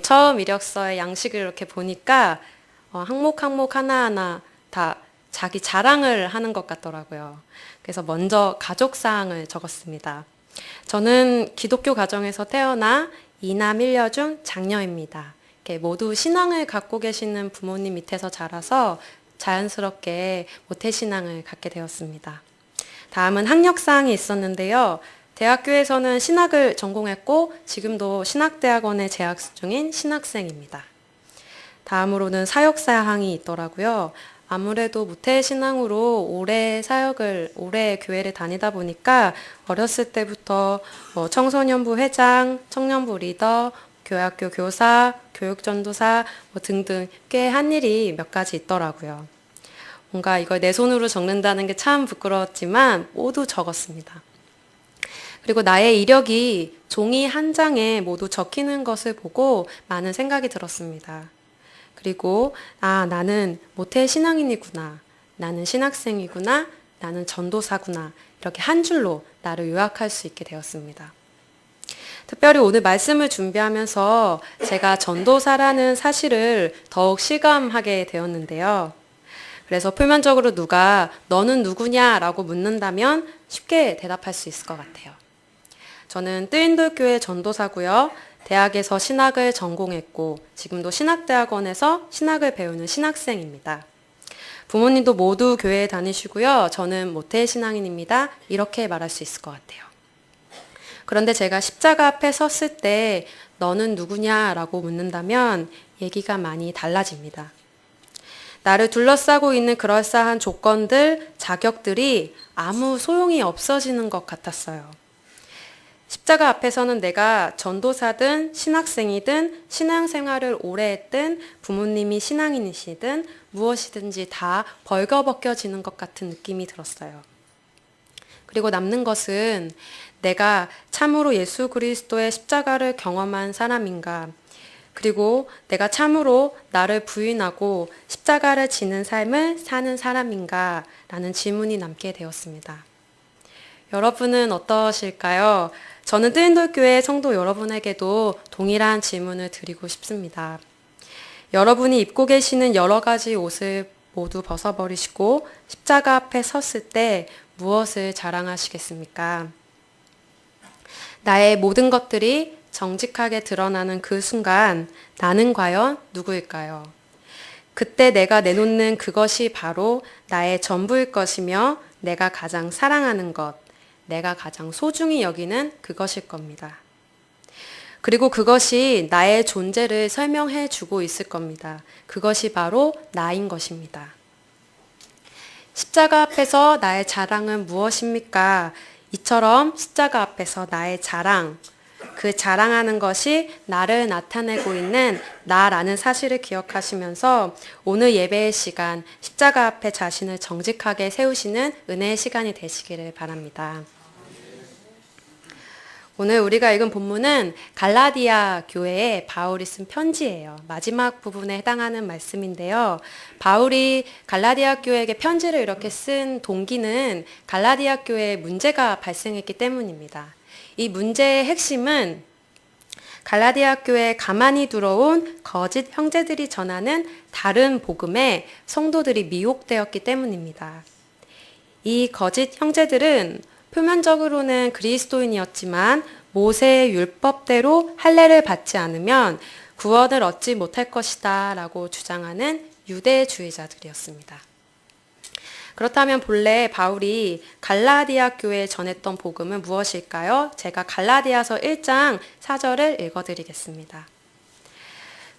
처음 이력서의 양식을 이렇게 보니까 항목 항목 하나하나 다 자기 자랑을 하는 것 같더라고요. 그래서 먼저 가족 사항을 적었습니다. 저는 기독교 가정에서 태어나 2남 1녀 중 장녀입니다. 모두 신앙을 갖고 계시는 부모님 밑에서 자라서 자연스럽게 모태신앙을 갖게 되었습니다. 다음은 학력사항이 있었는데요. 대학교에서는 신학을 전공했고 지금도 신학대학원에 재학 중인 신학생입니다. 다음으로는 사역사항이 있더라고요. 아무래도 모태신앙으로 오래 교회를 다니다 보니까 어렸을 때부터 청소년부 회장, 청년부 리더, 교회학교 교사, 교육전도사 등등 꽤 한 일이 몇 가지 있더라고요. 뭔가 이걸 내 손으로 적는다는 게 참 부끄러웠지만 모두 적었습니다. 그리고 나의 이력이 종이 한 장에 모두 적히는 것을 보고 많은 생각이 들었습니다. 그리고 나는 모태신앙인이구나, 나는 신학생이구나, 나는 전도사구나, 이렇게 한 줄로 나를 요약할 수 있게 되었습니다. 특별히 오늘 말씀을 준비하면서 제가 전도사라는 사실을 더욱 실감하게 되었는데요. 그래서 표면적으로 누가 너는 누구냐라고 묻는다면 쉽게 대답할 수 있을 것 같아요. 저는 뜨인돌교회 전도사고요. 대학에서 신학을 전공했고 지금도 신학대학원에서 신학을 배우는 신학생입니다. 부모님도 모두 교회에 다니시고요. 저는 모태신앙인입니다. 이렇게 말할 수 있을 것 같아요. 그런데 제가 십자가 앞에 섰을 때 너는 누구냐라고 묻는다면 얘기가 많이 달라집니다. 나를 둘러싸고 있는 그럴싸한 조건들, 자격들이 아무 소용이 없어지는 것 같았어요. 십자가 앞에서는 내가 전도사든 신학생이든 신앙생활을 오래 했든 부모님이 신앙인이시든 무엇이든지 다 벌거벗겨지는 것 같은 느낌이 들었어요. 그리고 남는 것은 내가 참으로 예수 그리스도의 십자가를 경험한 사람인가, 그리고 내가 참으로 나를 부인하고 십자가를 지는 삶을 사는 사람인가 라는 질문이 남게 되었습니다. 여러분은 어떠실까요? 저는 뜨인돌교회 성도 여러분에게도 동일한 질문을 드리고 싶습니다. 여러분이 입고 계시는 여러 가지 옷을 모두 벗어버리시고 십자가 앞에 섰을 때 무엇을 자랑하시겠습니까? 나의 모든 것들이 정직하게 드러나는 그 순간 나는 과연 누구일까요? 그때 내가 내놓는 그것이 바로 나의 전부일 것이며 내가 가장 사랑하는 것, 내가 가장 소중히 여기는 그것일 겁니다. 그리고 그것이 나의 존재를 설명해 주고 있을 겁니다. 그것이 바로 나인 것입니다. 십자가 앞에서 나의 자랑은 무엇입니까? 이처럼 십자가 앞에서 나의 자랑, 그 자랑하는 것이 나를 나타내고 있는 나라는 사실을 기억하시면서 오늘 예배의 시간, 십자가 앞에 자신을 정직하게 세우시는 은혜의 시간이 되시기를 바랍니다. 오늘 우리가 읽은 본문은 갈라디아 교회에 바울이 쓴 편지예요. 마지막 부분에 해당하는 말씀인데요. 바울이 갈라디아 교회에게 편지를 이렇게 쓴 동기는 갈라디아 교회에 문제가 발생했기 때문입니다. 이 문제의 핵심은 갈라디아 교회에 가만히 들어온 거짓 형제들이 전하는 다른 복음에 성도들이 미혹되었기 때문입니다. 이 거짓 형제들은 표면적으로는 그리스도인이었지만 모세의 율법대로 할례를 받지 않으면 구원을 얻지 못할 것이다 라고 주장하는 유대주의자들이었습니다. 그렇다면 본래 바울이 갈라디아 교회에 전했던 복음은 무엇일까요? 제가 갈라디아서 1장 4절을 읽어드리겠습니다.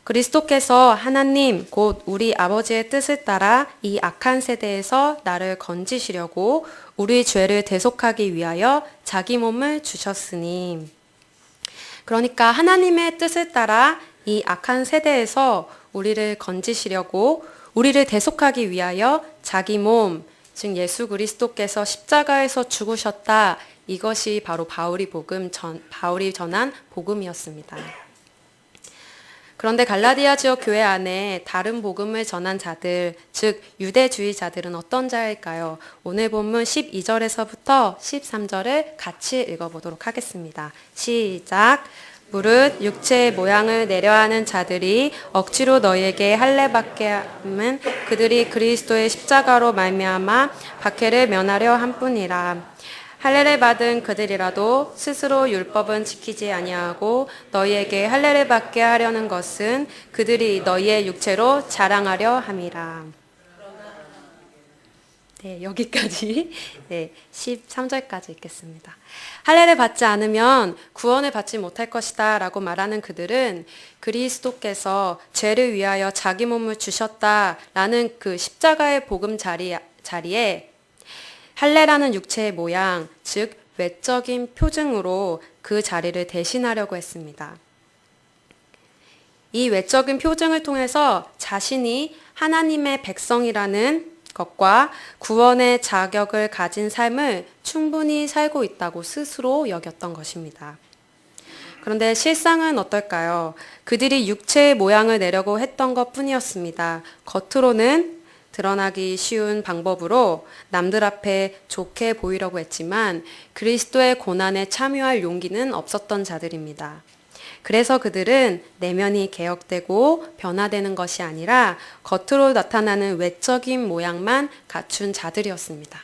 그리스도께서 하나님 곧 우리 아버지의 뜻을 따라 이 악한 세대에서 나를 건지시려고 우리 죄를 대속하기 위하여 자기 몸을 주셨으니, 그러니까 하나님의 뜻을 따라 이 악한 세대에서 우리를 건지시려고 우리를 대속하기 위하여 자기 몸, 즉 예수 그리스도께서 십자가에서 죽으셨다. 이것이 바로 바울이 전한 복음이었습니다. 그런데 갈라디아 지역 교회 안에 다른 복음을 전한 자들, 즉 유대주의자들은 어떤 자일까요? 오늘 본문 12절에서부터 13절을 같이 읽어보도록 하겠습니다. 시작! 무릇 육체의 모양을 내려하는 자들이 억지로 너희에게 할례받게 함은 그들이 그리스도의 십자가로 말미암아 박해를 면하려 함뿐이라. 할례를 받은 그들이라도 스스로 율법은 지키지 아니하고 너희에게 할례를 받게 하려는 것은 그들이 너희의 육체로 자랑하려 함이라. 네, 여기까지 13절까지 읽겠습니다. 할례를 받지 않으면 구원을 받지 못할 것이다 라고 말하는 그들은 그리스도께서 죄를 위하여 자기 몸을 주셨다라는 그 십자가의 복음 자리에 할례라는 육체의 모양, 즉 외적인 표징으로 그 자리를 대신하려고 했습니다. 이 외적인 표징을 통해서 자신이 하나님의 백성이라는 것과 구원의 자격을 가진 삶을 충분히 살고 있다고 스스로 여겼던 것입니다. 그런데 실상은 어떨까요? 그들이 육체의 모양을 내려고 했던 것 뿐이었습니다. 겉으로는 드러나기 쉬운 방법으로 남들 앞에 좋게 보이려고 했지만 그리스도의 고난에 참여할 용기는 없었던 자들입니다. 그래서 그들은 내면이 개혁되고 변화되는 것이 아니라 겉으로 나타나는 외적인 모양만 갖춘 자들이었습니다.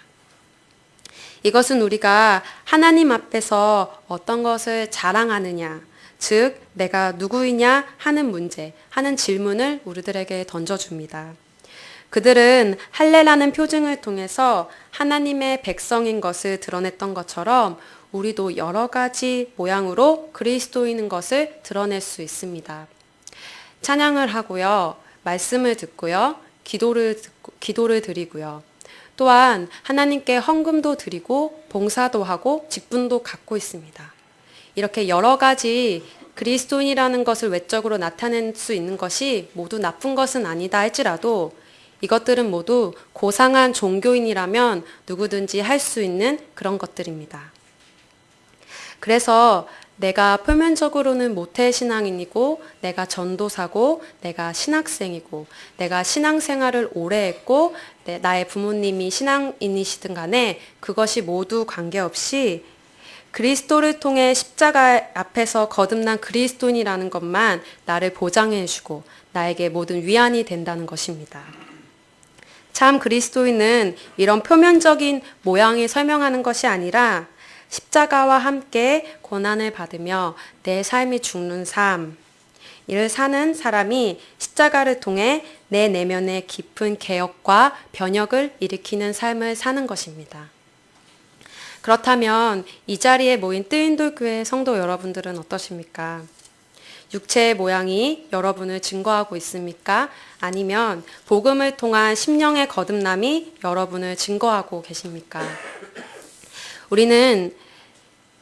이것은 우리가 하나님 앞에서 어떤 것을 자랑하느냐, 즉 내가 누구이냐 하는 문제, 하는 질문을 우리들에게 던져줍니다. 그들은 할례라는 표징을 통해서 하나님의 백성인 것을 드러냈던 것처럼 우리도 여러 가지 모양으로 그리스도인인 것을 드러낼 수 있습니다. 찬양을 하고요, 말씀을 듣고요, 기도를 드리고요. 또한 하나님께 헌금도 드리고 봉사도 하고 직분도 갖고 있습니다. 이렇게 여러 가지 그리스도인이라는 것을 외적으로 나타낼 수 있는 것이 모두 나쁜 것은 아니다 할지라도 이것들은 모두 고상한 종교인이라면 누구든지 할 수 있는 그런 것들입니다. 그래서 내가 표면적으로는 모태신앙인이고 내가 전도사고 내가 신학생이고 내가 신앙생활을 오래 했고 나의 부모님이 신앙인이시든 간에 그것이 모두 관계없이 그리스도를 통해 십자가 앞에서 거듭난 그리스도인이라는 것만 나를 보장해 주고 나에게 모든 위안이 된다는 것입니다. 참 그리스도인은 이런 표면적인 모양이 설명하는 것이 아니라 십자가와 함께 고난을 받으며 내 삶이 죽는 삶, 이를 사는 사람이 십자가를 통해 내 내면의 깊은 개혁과 변혁을 일으키는 삶을 사는 것입니다. 그렇다면 이 자리에 모인 뜨인돌교회 성도 여러분들은 어떠십니까? 육체의 모양이 여러분을 증거하고 있습니까? 아니면 복음을 통한 심령의 거듭남이 여러분을 증거하고 계십니까? 우리는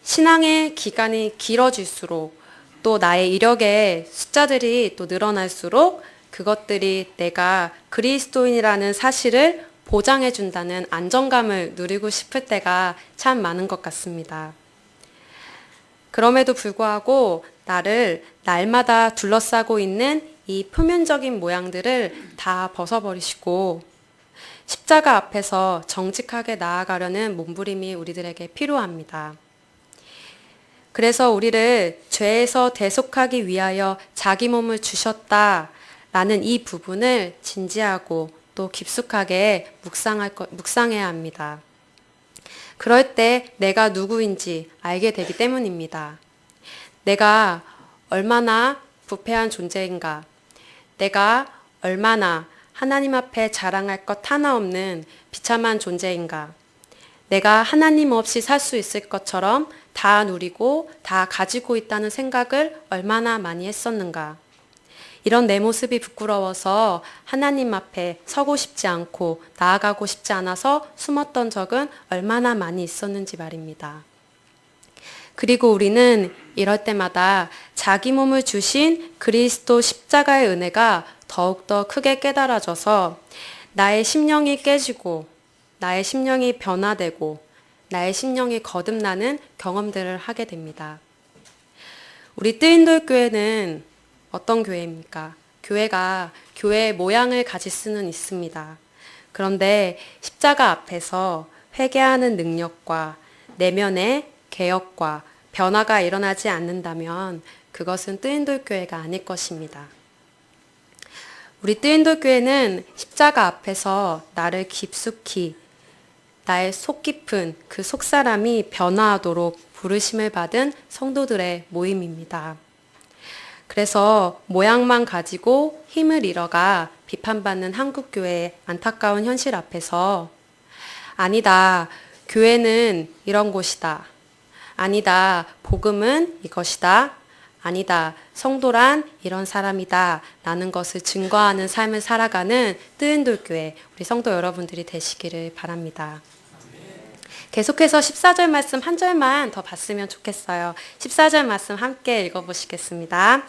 신앙의 기간이 길어질수록 또 나의 이력의 숫자들이 또 늘어날수록 그것들이 내가 그리스도인이라는 사실을 보장해준다는 안정감을 누리고 싶을 때가 참 많은 것 같습니다. 그럼에도 불구하고 나를 날마다 둘러싸고 있는 이 표면적인 모양들을 다 벗어버리시고 십자가 앞에서 정직하게 나아가려는 몸부림이 우리들에게 필요합니다. 그래서 우리를 죄에서 대속하기 위하여 자기 몸을 주셨다라는 이 부분을 진지하고 또 깊숙하게 묵상해야 합니다. 그럴 때 내가 누구인지 알게 되기 때문입니다. 내가 얼마나 부패한 존재인가, 내가 얼마나 하나님 앞에 자랑할 것 하나 없는 비참한 존재인가, 내가 하나님 없이 살 수 있을 것처럼 다 누리고 다 가지고 있다는 생각을 얼마나 많이 했었는가. 이런 내 모습이 부끄러워서 하나님 앞에 서고 싶지 않고 나아가고 싶지 않아서 숨었던 적은 얼마나 많이 있었는지 말입니다. 그리고 우리는 이럴 때마다 자기 몸을 주신 그리스도 십자가의 은혜가 더욱더 크게 깨달아져서 나의 심령이 깨지고 나의 심령이 변화되고 나의 심령이 거듭나는 경험들을 하게 됩니다. 우리 뜨인돌교회는 어떤 교회입니까? 교회가 교회의 모양을 가질 수는 있습니다. 그런데 십자가 앞에서 회개하는 능력과 내면의 개혁과 변화가 일어나지 않는다면 그것은 뜨인돌교회가 아닐 것입니다. 우리 뜨인돌교회는 십자가 앞에서 나를 깊숙이 나의 속 깊은 그 속사람이 변화하도록 부르심을 받은 성도들의 모임입니다. 그래서 모양만 가지고 힘을 잃어가 비판받는 한국교회의 안타까운 현실 앞에서 아니다, 교회는 이런 곳이다. 아니다, 복음은 이것이다. 아니다, 성도란 이런 사람이다. 라는 것을 증거하는 삶을 살아가는 뜨은돌교회 우리 성도 여러분들이 되시기를 바랍니다. 계속해서 14절 말씀 한 절만 더 봤으면 좋겠어요. 14절 말씀 함께 읽어보시겠습니다.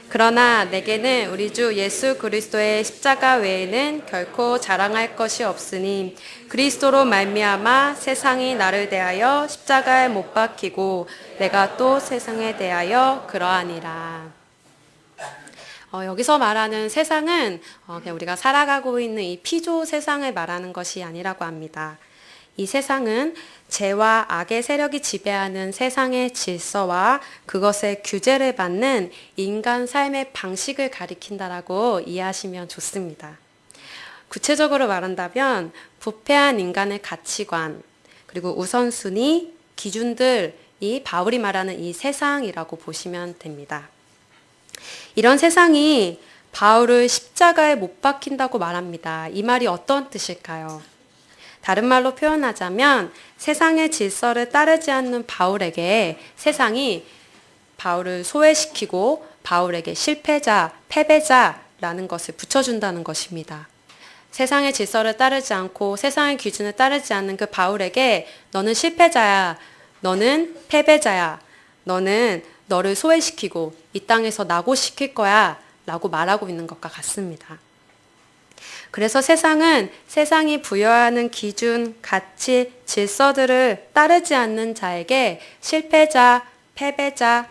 그러나 내게는 우리 주 예수 그리스도의 십자가 외에는 결코 자랑할 것이 없으니 그리스도로 말미암아 세상이 나를 대하여 십자가에 못 박히고 내가 또 세상에 대하여 그러하니라. 여기서 말하는 세상은 그냥 우리가 살아가고 있는 이 피조 세상을 말하는 것이 아니라고 합니다. 이 세상은 죄와 악의 세력이 지배하는 세상의 질서와 그것의 규제를 받는 인간 삶의 방식을 가리킨다라고 이해하시면 좋습니다. 구체적으로 말한다면 부패한 인간의 가치관, 그리고 우선순위, 기준들이 바울이 말하는 이 세상이라고 보시면 됩니다. 이런 세상이 바울을 십자가에 못 박힌다고 말합니다. 이 말이 어떤 뜻일까요? 다른 말로 표현하자면 세상의 질서를 따르지 않는 바울에게 세상이 바울을 소외시키고 바울에게 실패자, 패배자라는 것을 붙여준다는 것입니다. 세상의 질서를 따르지 않고 세상의 기준을 따르지 않는 그 바울에게 너는 실패자야, 너는 패배자야, 너는 너를 소외시키고 이 땅에서 낙오시킬 거야 라고 말하고 있는 것과 같습니다. 그래서 세상은 세상이 부여하는 기준, 가치, 질서들을 따르지 않는 자에게 실패자, 패배자,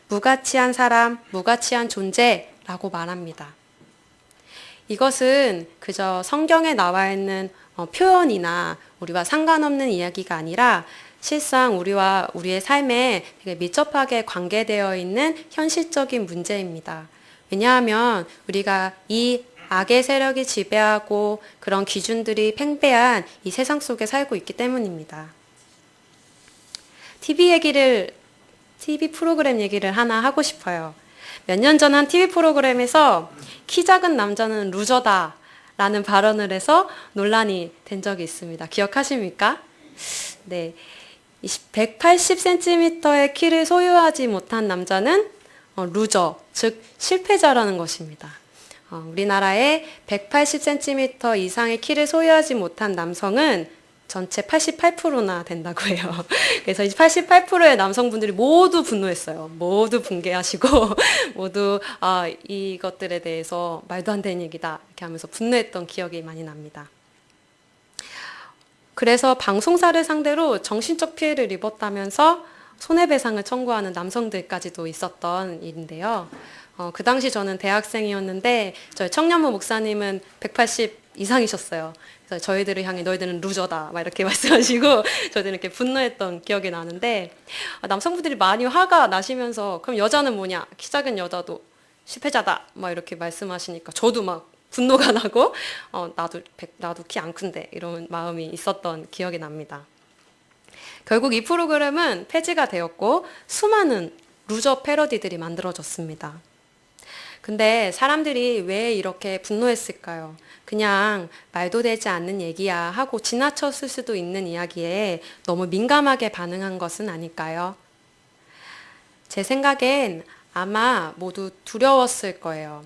무가치한 사람, 무가치한 존재라고 말합니다. 이것은 그저 성경에 나와 있는 표현이나 우리와 상관없는 이야기가 아니라 실상 우리와 우리의 삶에 되게 밀접하게 관계되어 있는 현실적인 문제입니다. 왜냐하면 우리가 이 악의 세력이 지배하고 그런 기준들이 팽배한 이 세상 속에 살고 있기 때문입니다. TV 프로그램 얘기를 하나 하고 싶어요. 몇 년 전 한 TV 프로그램에서 키 작은 남자는 루저다 라는 발언을 해서 논란이 된 적이 있습니다. 기억하십니까? 네. 180cm의 키를 소유하지 못한 남자는 루저, 즉 실패자라는 것입니다. 우리나라에 180cm 이상의 키를 소유하지 못한 남성은 전체 88%나 된다고 해요. 그래서 88%의 남성분들이 모두 분노했어요. 모두 붕괴하시고 모두 이것들에 대해서 말도 안 되는 얘기다 이렇게 하면서 분노했던 기억이 많이 납니다. 그래서 방송사를 상대로 정신적 피해를 입었다면서 손해배상을 청구하는 남성들까지도 있었던 일인데요. 그 당시 저는 대학생이었는데 저희 청년부 목사님은 180 이상이셨어요. 그래서 저희들을 향해 너희들은 루저다 막 이렇게 말씀하시고 저희들은 이렇게 분노했던 기억이 나는데 남성분들이 많이 화가 나시면서 그럼 여자는 뭐냐? 키 작은 여자도 실패자다 막 이렇게 말씀하시니까 저도 막 분노가 나고 나도 키 안 큰데 이런 마음이 있었던 기억이 납니다. 결국 이 프로그램은 폐지가 되었고 수많은 루저 패러디들이 만들어졌습니다. 근데 사람들이 왜 이렇게 분노했을까요? 그냥 말도 되지 않는 얘기야 하고 지나쳤을 수도 있는 이야기에 너무 민감하게 반응한 것은 아닐까요? 제 생각엔 아마 모두 두려웠을 거예요.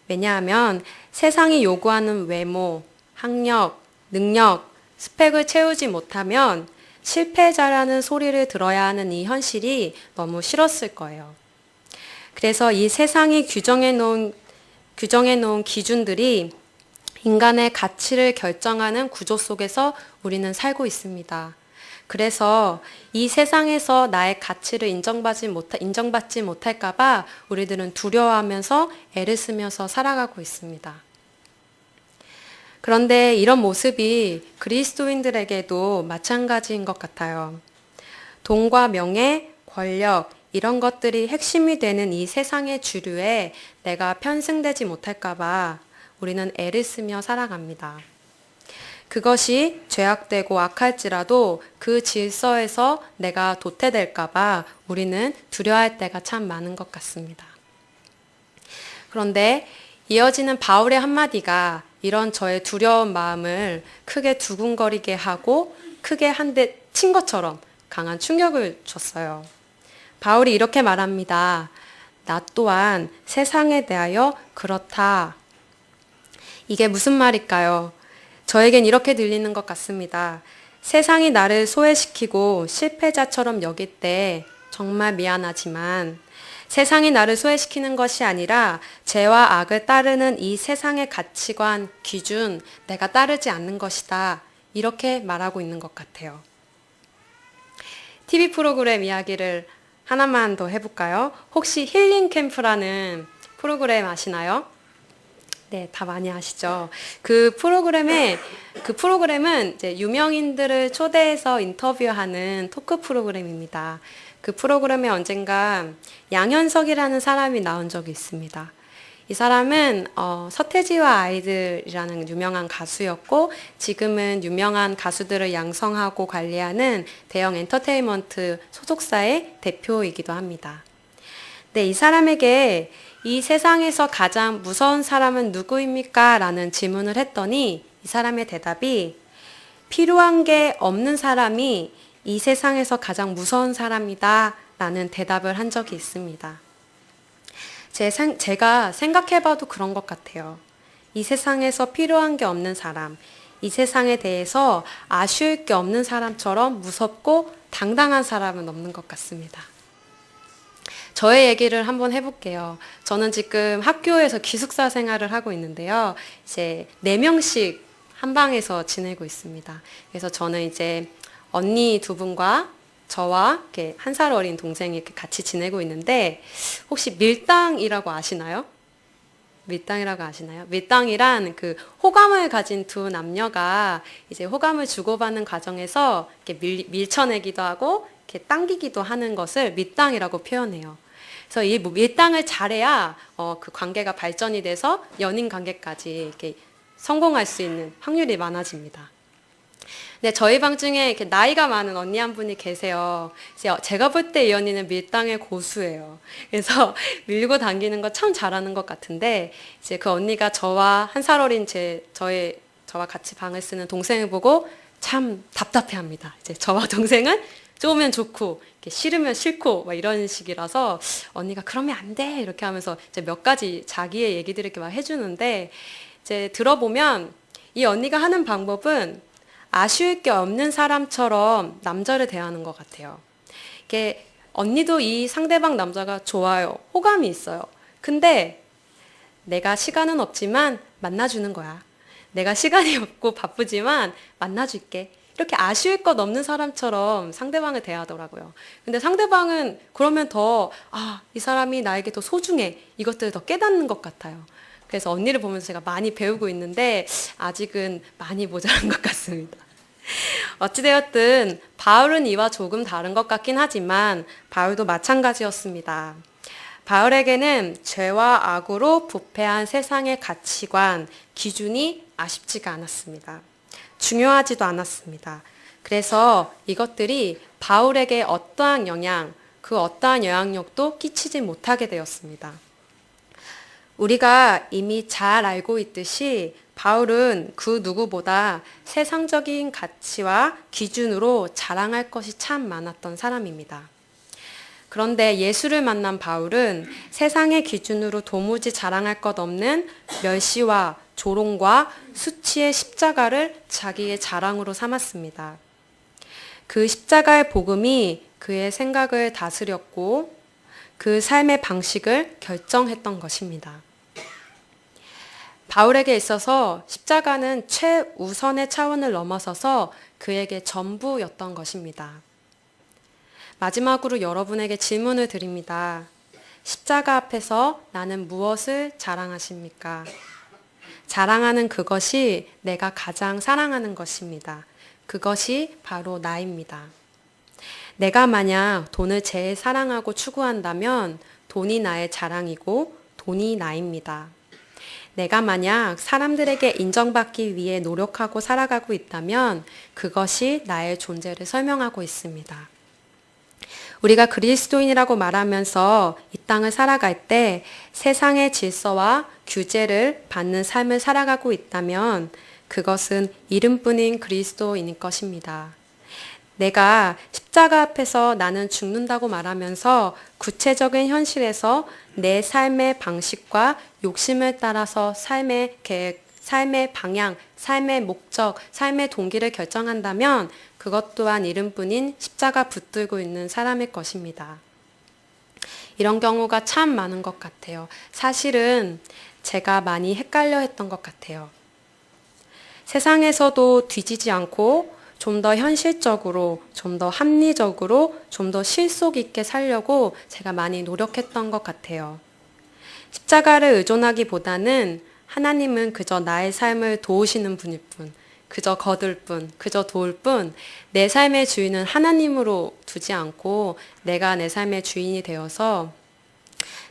왜냐하면 세상이 요구하는 외모, 학력, 능력, 스펙을 채우지 못하면 실패자라는 소리를 들어야 하는 이 현실이 너무 싫었을 거예요. 그래서 이 세상이 규정해 놓은 기준들이 인간의 가치를 결정하는 구조 속에서 우리는 살고 있습니다. 그래서 이 세상에서 나의 가치를 인정받지 못할까 봐 우리들은 두려워하면서 애를 쓰면서 살아가고 있습니다. 그런데 이런 모습이 그리스도인들에게도 마찬가지인 것 같아요. 돈과 명예, 권력, 이런 것들이 핵심이 되는 이 세상의 주류에 내가 편승되지 못할까봐 우리는 애를 쓰며 살아갑니다. 그것이 죄악되고 악할지라도 그 질서에서 내가 도태될까봐 우리는 두려워할 때가 참 많은 것 같습니다. 그런데 이어지는 바울의 한마디가 이런 저의 두려운 마음을 크게 두근거리게 하고 크게 한 대 친 것처럼 강한 충격을 줬어요. 바울이 이렇게 말합니다. 나 또한 세상에 대하여 그렇다. 이게 무슨 말일까요? 저에겐 이렇게 들리는 것 같습니다. 세상이 나를 소외시키고 실패자처럼 여길 때 정말 미안하지만 세상이 나를 소외시키는 것이 아니라 죄와 악을 따르는 이 세상의 가치관, 기준, 내가 따르지 않는 것이다. 이렇게 말하고 있는 것 같아요. TV 프로그램 이야기를 하나만 더 해볼까요? 혹시 힐링 캠프라는 프로그램 아시나요? 네, 다 많이 아시죠? 그 프로그램은 이제 유명인들을 초대해서 인터뷰하는 토크 프로그램입니다. 그 프로그램에 언젠가 양현석이라는 사람이 나온 적이 있습니다. 이 사람은 서태지와 아이들이라는 유명한 가수였고 지금은 유명한 가수들을 양성하고 관리하는 대형 엔터테인먼트 소속사의 대표이기도 합니다. 네, 이 사람에게 이 세상에서 가장 무서운 사람은 누구입니까? 라는 질문을 했더니 이 사람의 대답이 필요한 게 없는 사람이 이 세상에서 가장 무서운 사람이다 라는 대답을 한 적이 있습니다. 제가 생각해봐도 그런 것 같아요. 이 세상에서 필요한 게 없는 사람, 이 세상에 대해서 아쉬울 게 없는 사람처럼 무섭고 당당한 사람은 없는 것 같습니다. 저의 얘기를 한번 해볼게요. 저는 지금 학교에서 기숙사 생활을 하고 있는데요. 이제 4명씩 한 방에서 지내고 있습니다. 그래서 저는 이제 언니 2분과 저와 이렇게 1살 어린 동생이 이렇게 같이 지내고 있는데 혹시 밀당이라고 아시나요? 밀당이라고 아시나요? 밀당이란 그 호감을 가진 두 남녀가 이제 호감을 주고받는 과정에서 이렇게 밀쳐내기도 하고 이렇게 당기기도 하는 것을 밀당이라고 표현해요. 그래서 이 밀당을 잘해야 그 관계가 발전이 돼서 연인 관계까지 이렇게 성공할 수 있는 확률이 많아집니다. 네, 저희 방 중에 이렇게 나이가 많은 언니 한 분이 계세요. 제가 볼 때 이 언니는 밀당의 고수예요. 그래서 밀고 당기는 거 참 잘하는 것 같은데, 이제 그 언니가 저와 1살 어린 저와 같이 방을 쓰는 동생을 보고 참 답답해 합니다. 이제 저와 동생은 좋으면 좋고, 이렇게 싫으면 싫고, 막 이런 식이라서 언니가 그러면 안 돼! 이렇게 하면서 이제 몇 가지 자기의 얘기들을 이렇게 막 해주는데, 이제 들어보면 이 언니가 하는 방법은 아쉬울 게 없는 사람처럼 남자를 대하는 것 같아요. 이게 언니도 이 상대방 남자가 좋아요. 호감이 있어요. 근데 내가 시간은 없지만 만나주는 거야. 내가 시간이 없고 바쁘지만 만나줄게. 이렇게 아쉬울 것 없는 사람처럼 상대방을 대하더라고요. 근데 상대방은 그러면 더, 이 사람이 나에게 더 소중해. 이것들을 더 깨닫는 것 같아요. 그래서 언니를 보면서 제가 많이 배우고 있는데 아직은 많이 모자란 것 같습니다. 어찌되었든 바울은 이와 조금 다른 것 같긴 하지만 바울도 마찬가지였습니다. 바울에게는 죄와 악으로 부패한 세상의 가치관, 기준이 아쉽지가 않았습니다. 중요하지도 않았습니다. 그래서 이것들이 바울에게 어떠한 영향, 그 어떠한 영향력도 끼치지 못하게 되었습니다. 우리가 이미 잘 알고 있듯이 바울은 그 누구보다 세상적인 가치와 기준으로 자랑할 것이 참 많았던 사람입니다. 그런데 예수를 만난 바울은 세상의 기준으로 도무지 자랑할 것 없는 멸시와 조롱과 수치의 십자가를 자기의 자랑으로 삼았습니다. 그 십자가의 복음이 그의 생각을 다스렸고 그 삶의 방식을 결정했던 것입니다. 바울에게 있어서 십자가는 최우선의 차원을 넘어서서 그에게 전부였던 것입니다. 마지막으로 여러분에게 질문을 드립니다. 십자가 앞에서 나는 무엇을 자랑하십니까? 자랑하는 그것이 내가 가장 사랑하는 것입니다. 그것이 바로 나입니다. 내가 만약 돈을 제일 사랑하고 추구한다면 돈이 나의 자랑이고 돈이 나입니다. 내가 만약 사람들에게 인정받기 위해 노력하고 살아가고 있다면 그것이 나의 존재를 설명하고 있습니다. 우리가 그리스도인이라고 말하면서 이 땅을 살아갈 때 세상의 질서와 규제를 받는 삶을 살아가고 있다면 그것은 이름뿐인 그리스도인일 것입니다. 내가 십자가 앞에서 나는 죽는다고 말하면서 구체적인 현실에서 내 삶의 방식과 욕심을 따라서 삶의 계획, 삶의 방향, 삶의 목적, 삶의 동기를 결정한다면 그것 또한 이름뿐인 십자가 붙들고 있는 사람일 것입니다. 이런 경우가 참 많은 것 같아요. 사실은 제가 많이 헷갈려 했던 것 같아요. 세상에서도 뒤지지 않고 좀 더 현실적으로, 좀 더 합리적으로, 좀 더 실속 있게 살려고 제가 많이 노력했던 것 같아요. 십자가를 의존하기보다는 하나님은 그저 나의 삶을 도우시는 분일 뿐, 그저 거둘 뿐, 그저 도울 뿐, 내 삶의 주인은 하나님으로 두지 않고 내가 내 삶의 주인이 되어서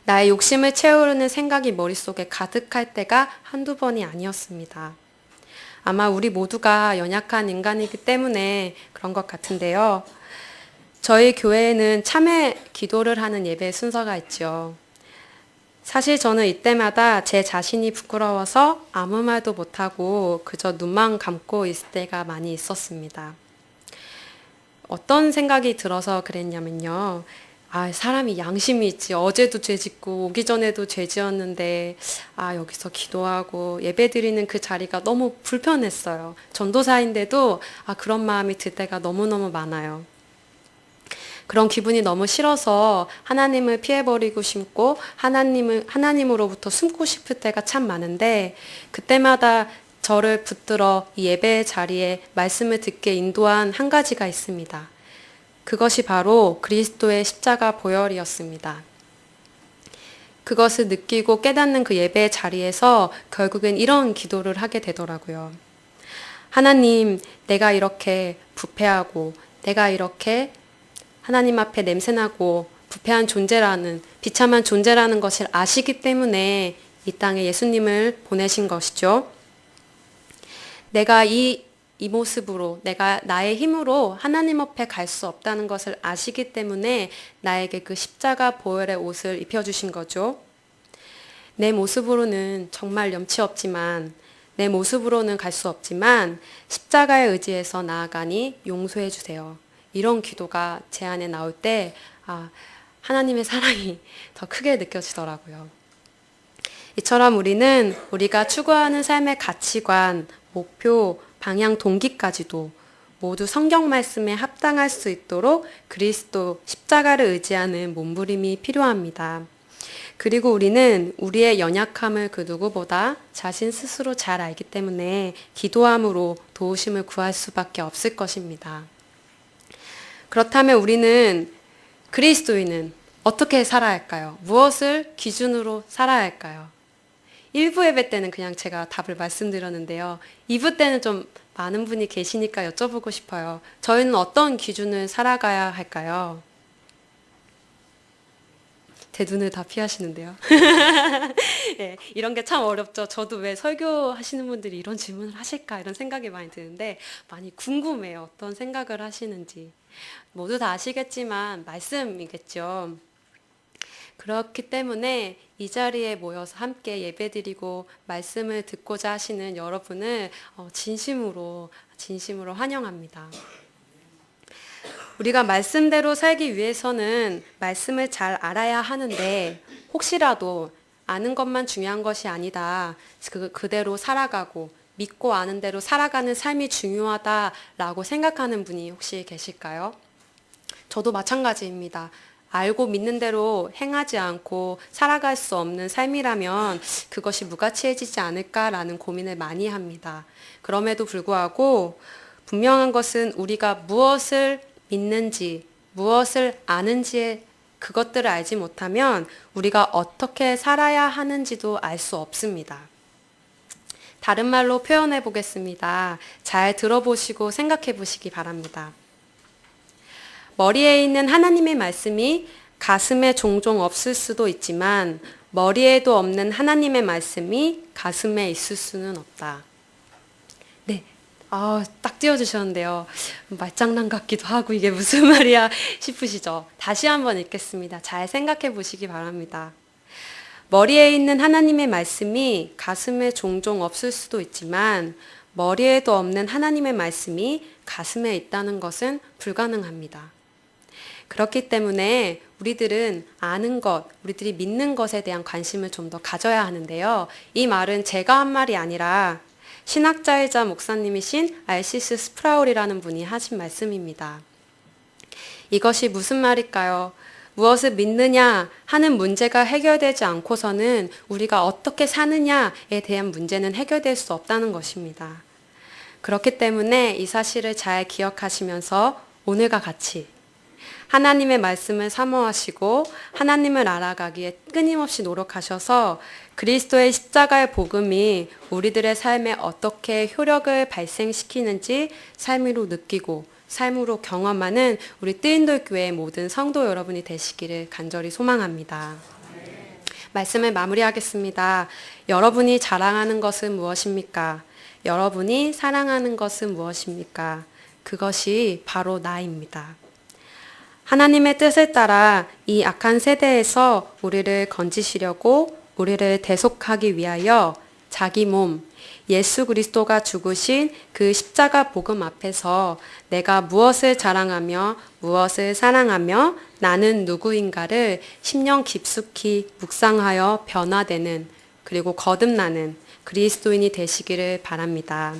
나의 욕심을 채우려는 생각이 머릿속에 가득할 때가 한두 번이 아니었습니다. 아마 우리 모두가 연약한 인간이기 때문에 그런 것 같은데요. 저희 교회에는 참회 기도를 하는 예배 순서가 있죠. 사실 저는 이때마다 제 자신이 부끄러워서 아무 말도 못하고 그저 눈만 감고 있을 때가 많이 있었습니다. 어떤 생각이 들어서 그랬냐면요. 사람이 양심이 있지. 어제도 죄 짓고 오기 전에도 죄 지었는데 여기서 기도하고 예배드리는 그 자리가 너무 불편했어요. 전도사인데도 그런 마음이 들 때가 너무너무 많아요. 그런 기분이 너무 싫어서 하나님을 피해버리고 싶고 하나님으로부터 숨고 싶을 때가 참 많은데 그때마다 저를 붙들어 이 예배 자리에 말씀을 듣게 인도한 한 가지가 있습니다. 그것이 바로 그리스도의 십자가 보혈이었습니다. 그것을 느끼고 깨닫는 그 예배 자리에서 결국엔 이런 기도를 하게 되더라고요. 하나님, 내가 이렇게 부패하고 내가 이렇게 하나님 앞에 냄새나고 부패한 존재라는, 비참한 존재라는 것을 아시기 때문에 이 땅에 예수님을 보내신 것이죠. 내가 이 모습으로, 내가 나의 힘으로 하나님 앞에 갈 수 없다는 것을 아시기 때문에 나에게 그 십자가 보혈의 옷을 입혀주신 거죠. 내 모습으로는 정말 염치 없지만, 내 모습으로는 갈 수 없지만 십자가에 의지해서 나아가니 용서해 주세요. 이런 기도가 제 안에 나올 때 하나님의 사랑이 더 크게 느껴지더라고요. 이처럼 우리는 우리가 추구하는 삶의 가치관, 목표, 방향, 동기까지도 모두 성경 말씀에 합당할 수 있도록 그리스도 십자가를 의지하는 몸부림이 필요합니다. 그리고 우리는 우리의 연약함을 그 누구보다 자신 스스로 잘 알기 때문에 기도함으로 도우심을 구할 수밖에 없을 것입니다. 그렇다면 우리는 그리스도인은 어떻게 살아야 할까요? 무엇을 기준으로 살아야 할까요? 1부 예배 때는 그냥 제가 답을 말씀드렸는데요. 2부 때는 좀 많은 분이 계시니까 여쭤보고 싶어요. 저희는 어떤 기준을 살아가야 할까요? 제 눈을 다 피하시는데요. 네, 이런 게 참 어렵죠. 저도 왜 설교하시는 분들이 이런 질문을 하실까 이런 생각이 많이 드는데 많이 궁금해요. 어떤 생각을 하시는지. 모두 다 아시겠지만 말씀이겠죠. 그렇기 때문에 이 자리에 모여서 함께 예배드리고 말씀을 듣고자 하시는 여러분을 진심으로 환영합니다. 우리가 말씀대로 살기 위해서는 말씀을 잘 알아야 하는데 혹시라도 아는 것만 중요한 것이 아니다. 그대로 살아가고 믿고 아는 대로 살아가는 삶이 중요하다라고 생각하는 분이 혹시 계실까요? 저도 마찬가지입니다. 알고 믿는 대로 행하지 않고 살아갈 수 없는 삶이라면 그것이 무가치해지지 않을까라는 고민을 많이 합니다. 그럼에도 불구하고 분명한 것은 우리가 무엇을 믿는지, 무엇을 아는지에 그것들을 알지 못하면 우리가 어떻게 살아야 하는지도 알 수 없습니다. 다른 말로 표현해 보겠습니다. 잘 들어보시고 생각해 보시기 바랍니다. 머리에 있는 하나님의 말씀이 가슴에 종종 없을 수도 있지만 머리에도 없는 하나님의 말씀이 가슴에 있을 수는 없다. 네. 딱 띄워주셨는데요. 말장난 같기도 하고 이게 무슨 말이야 싶으시죠? 다시 한번 읽겠습니다. 잘 생각해 보시기 바랍니다. 머리에 있는 하나님의 말씀이 가슴에 종종 없을 수도 있지만 머리에도 없는 하나님의 말씀이 가슴에 있다는 것은 불가능합니다. 그렇기 때문에 우리들은 아는 것, 우리들이 믿는 것에 대한 관심을 좀 더 가져야 하는데요. 이 말은 제가 한 말이 아니라 신학자이자 목사님이신 알시스 스프라울이라는 분이 하신 말씀입니다. 이것이 무슨 말일까요? 무엇을 믿느냐 하는 문제가 해결되지 않고서는 우리가 어떻게 사느냐에 대한 문제는 해결될 수 없다는 것입니다. 그렇기 때문에 이 사실을 잘 기억하시면서 오늘과 같이 하나님의 말씀을 사모하시고 하나님을 알아가기에 끊임없이 노력하셔서 그리스도의 십자가의 복음이 우리들의 삶에 어떻게 효력을 발생시키는지 삶으로 느끼고 삶으로 경험하는 우리 뜨인돌 교회의 모든 성도 여러분이 되시기를 간절히 소망합니다. 말씀을 마무리하겠습니다. 여러분이 자랑하는 것은 무엇입니까? 여러분이 사랑하는 것은 무엇입니까? 그것이 바로 나입니다. 하나님의 뜻을 따라 이 악한 세대에서 우리를 건지시려고 우리를 대속하기 위하여 자기 몸, 예수 그리스도가 죽으신 그 십자가 복음 앞에서 내가 무엇을 자랑하며 무엇을 사랑하며 나는 누구인가를 심령 깊숙이 묵상하여 변화되는 그리고 거듭나는 그리스도인이 되시기를 바랍니다.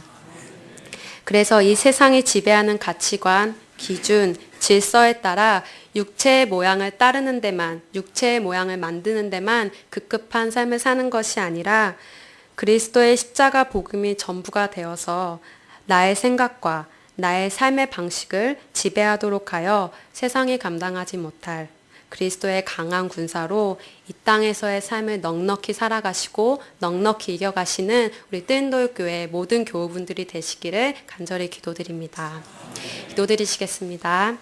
그래서 이 세상이 지배하는 가치관, 기준, 질서에 따라 육체의 모양을 따르는 데만, 육체의 모양을 만드는 데만 급급한 삶을 사는 것이 아니라 그리스도의 십자가 복음이 전부가 되어서 나의 생각과 나의 삶의 방식을 지배하도록 하여 세상이 감당하지 못할 그리스도의 강한 군사로 이 땅에서의 삶을 넉넉히 살아가시고 넉넉히 이겨가시는 우리 뜨인돌 교회 모든 교우분들이 되시기를 간절히 기도드립니다. 기도드리시겠습니다.